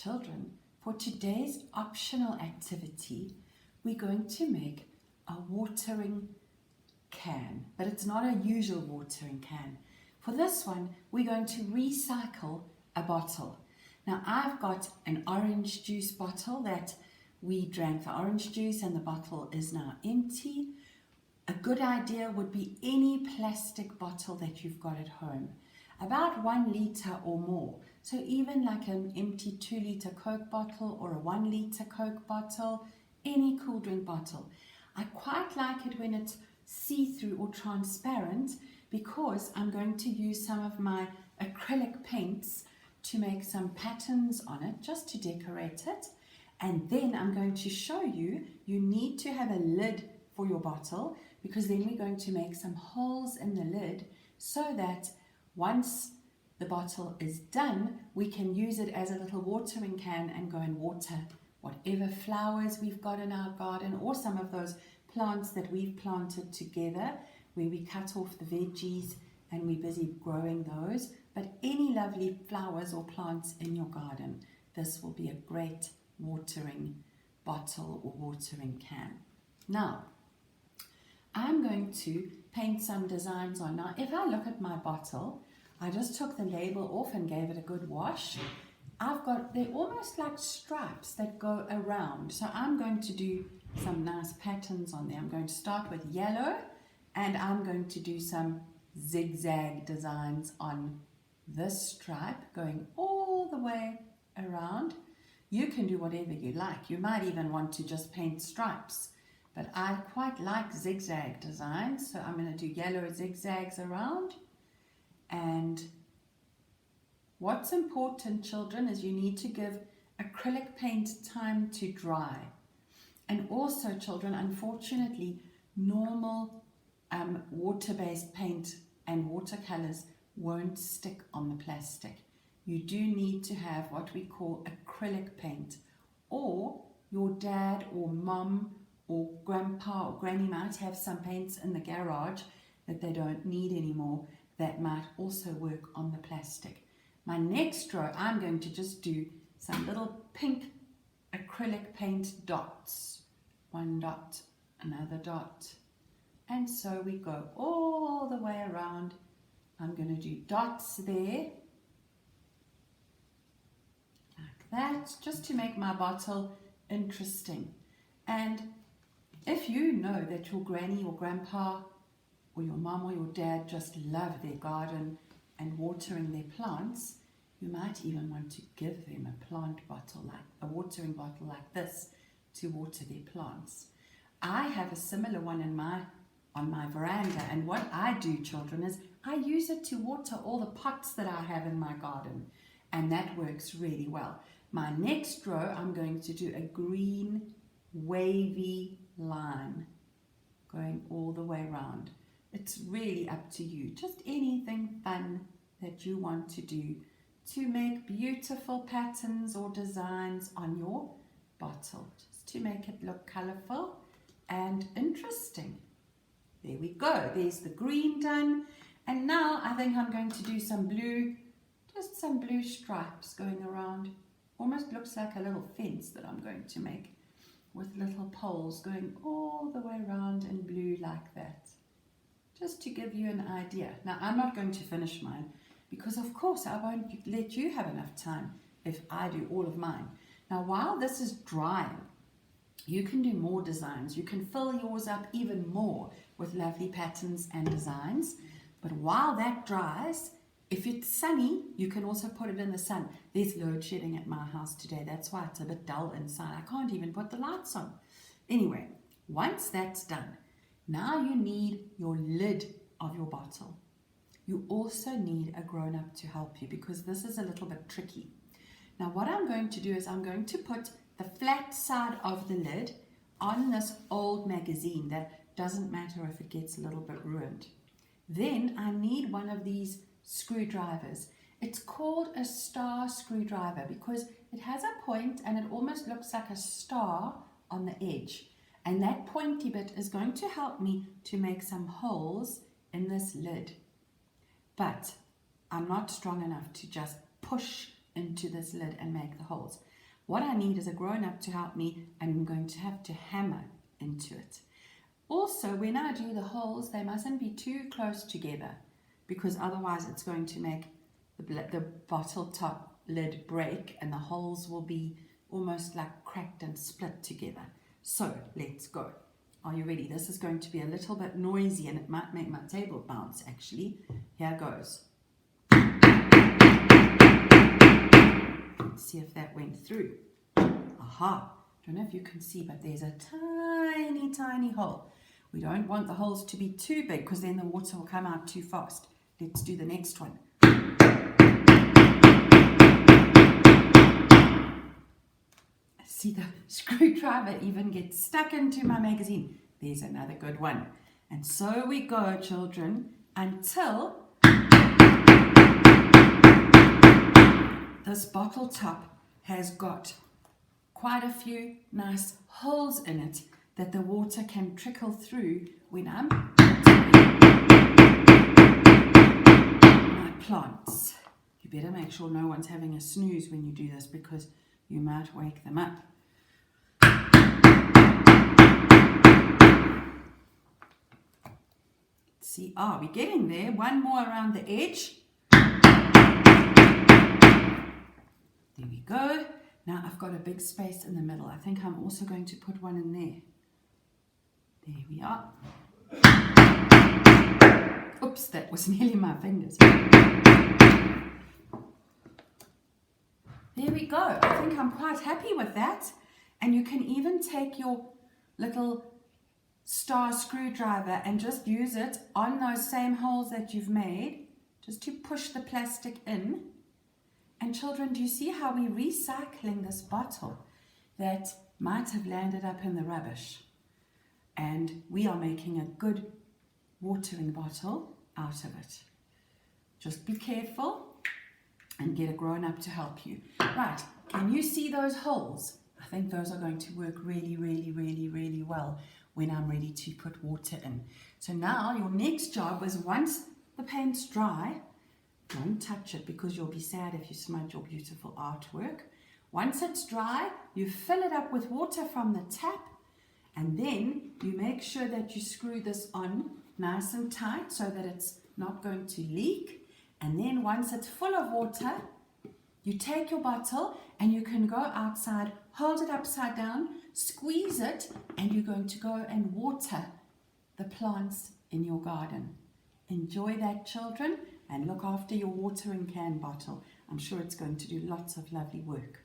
Children, for today's optional activity, we're going to make a watering can, but it's not a usual watering can. For this one, we're going to recycle a bottle. Now, I've got an orange juice bottle that we drank the orange juice and the bottle is now empty. A good idea would be any plastic bottle that you've got at home, about 1 litre or more. So even like an empty 2 litre Coke bottle or a 1 litre Coke bottle, any cool drink bottle. I quite like it when it's see-through or transparent because I'm going to use some of my acrylic paints to make some patterns on it just to decorate it. And then I'm going to show you, you need to have a lid for your bottle because then we're going to make some holes in the lid so that once the bottle is done, we can use it as a little watering can and go and water whatever flowers we've got in our garden or some of those plants that we've planted together where we cut off the veggies and we're busy growing those. But any lovely flowers or plants in your garden, this will be a great watering bottle or watering can. Now, I'm going to paint some designs on. Now, if I look at my bottle, I just took the label off and gave it a good wash. They're almost like stripes that go around. So I'm going to do some nice patterns on there. I'm going to start with yellow and I'm going to do some zigzag designs on this stripe going all the way around. You can do whatever you like. You might even want to just paint stripes, but I quite like zigzag designs. So I'm going to do yellow zigzags around. And what's important, children, is you need to give acrylic paint time to dry. And also, children, unfortunately, normal water-based paint and watercolors won't stick on the plastic. You do need to have what we call acrylic paint, or your dad or mum or grandpa or granny might have some paints in the garage that they don't need anymore that might also work on the plastic. My next row, I'm going to just do some little pink acrylic paint dots. 1 dot, another dot, and so we go all the way around. I'm going to do dots there, like that, just to make my bottle interesting. And if you know that your granny or grandpa or your mum or your dad just love their garden and watering their plants, you might even want to give them a plant bottle, like a watering bottle like this, to water their plants. I have a similar one on my veranda, and what I do, children, is I use it to water all the pots that I have in my garden, and that works really well. My next row, I'm going to do a green wavy line going all the way around. It's really up to you, just anything fun that you want to do to make beautiful patterns or designs on your bottle, just to make it look colourful and interesting. There we go, there's the green done. And now I think I'm going to do some blue, just some blue stripes going around. Almost looks like a little fence that I'm going to make with little poles going all the way around in blue like that. Just to give you an idea. Now, I'm not going to finish mine because, of course, I won't let you have enough time if I do all of mine. Now, while this is drying, you can do more designs. You can fill yours up even more with lovely patterns and designs. But while that dries, if it's sunny, you can also put it in the sun. There's load shedding at my house today. That's why it's a bit dull inside. I can't even put the lights on. Anyway, once that's done, now you need your lid of your bottle. You also need a grown-up to help you because this is a little bit tricky. Now what I'm going to do is I'm going to put the flat side of the lid on this old magazine that doesn't matter if it gets a little bit ruined. Then I need one of these screwdrivers. It's called a star screwdriver because it has a point and it almost looks like a star on the edge. And that pointy bit is going to help me to make some holes in this lid. But I'm not strong enough to just push into this lid and make the holes. What I need is a grown-up to help me, and I'm going to have to hammer into it. Also, when I do the holes, they mustn't be too close together, because otherwise it's going to make the bottle top lid break and the holes will be almost like cracked and split together. So let's go. Are you ready? This is going to be a little bit noisy and it might make my table bounce actually. Here goes. Let's see if that went through. Aha! Don't know if you can see, but there's a tiny, tiny hole. We don't want the holes to be too big because then the water will come out too fast. Let's do the next one. See, the screwdriver even gets stuck into my magazine. There's another good one. And so we go, children, until this bottle top has got quite a few nice holes in it that the water can trickle through when I'm my plants. You better make sure no one's having a snooze when you do this because you might wake them up. See, we're getting there. One more around the edge. There we go. Now I've got a big space in the middle. I think I'm also going to put one in there. There we are. Oops, that was nearly my fingers. There we go. I think I'm quite happy with that. And you can even take your little star screwdriver and just use it on those same holes that you've made, just to push the plastic in. And children, do you see how we're recycling this bottle that might have landed up in the rubbish? And we are making a good watering bottle out of it. Just be careful and get a grown-up to help you. Right, can you see those holes? I think those are going to work really, really, really, really well when I'm ready to put water in. So now your next job is, once the paint's dry, don't touch it because you'll be sad if you smudge your beautiful artwork. Once it's dry, you fill it up with water from the tap, and then you make sure that you screw this on nice and tight so that it's not going to leak. And then once it's full of water, you take your bottle and you can go outside, hold it upside down, squeeze it, and you're going to go and water the plants in your garden. Enjoy that, children, and look after your watering can bottle. I'm sure it's going to do lots of lovely work.